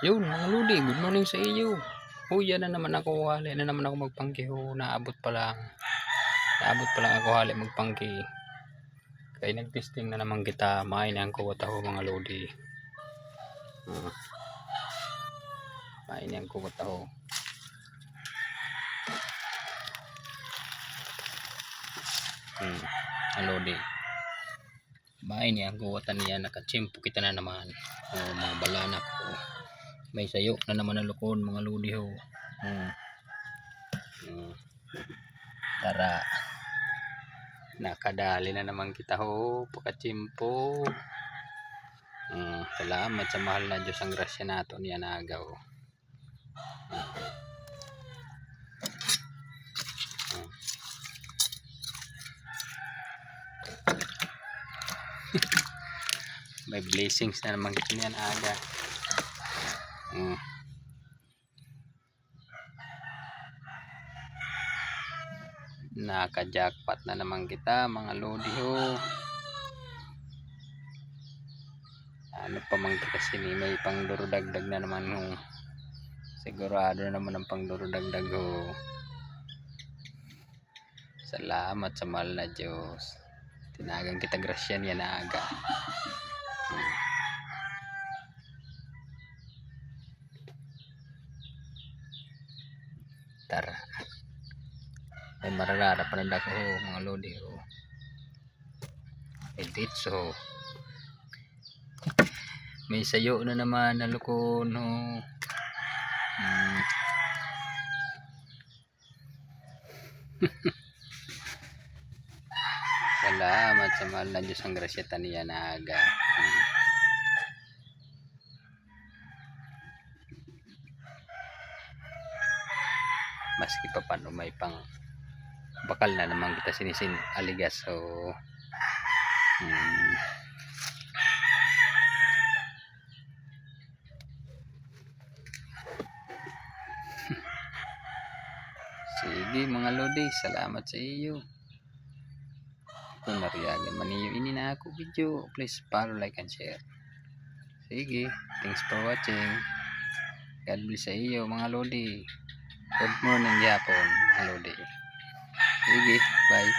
Yun mga lodi, good morning sa iyo. Yan na naman ako, hali na naman ako magpangki ho. Naabot pa lang ako hali magpangki. Kaya nagtesting na naman kita, mainang ko wata ho mga lodi. Mainang ko wata ho. Ang lodi. Mainang ko wata niya, nakachimpo kita na naman. Mga balanak ko. May sayo na naman ang lukon mga lodi ho. Tara, nakadali na naman kita ho, pakachimpo. Salamat sa mahal na Diyos, ang grasya nato niya nagaw. May blessings na naman kita niyan aga. Naka-jackpot na naman kita mga lodi ho. Ano pa man kita sini, may pangdurudagdag na naman ho. Sigurado na naman ang pangdurudagdag ho. Salamat sa mahal na Diyos. Tinagang kita grasya niya na aga. Tara, may mararara pa rin ako mga lodi ho. Editso, may sayo na naman na lukon ho. Salamat sa mahal na Diyos, ang grasya taniya na aga. Maski pa paano may pang bakal na naman kita sinisin aligas. So sige mga lodi, salamat sa iyo. Kung nariyagan man iyo ini na ako video, please follow, like and share. Sige, thanks for watching. God bless sa iyo mga lodi. Good morning yapon mga lodi. Sige, bye.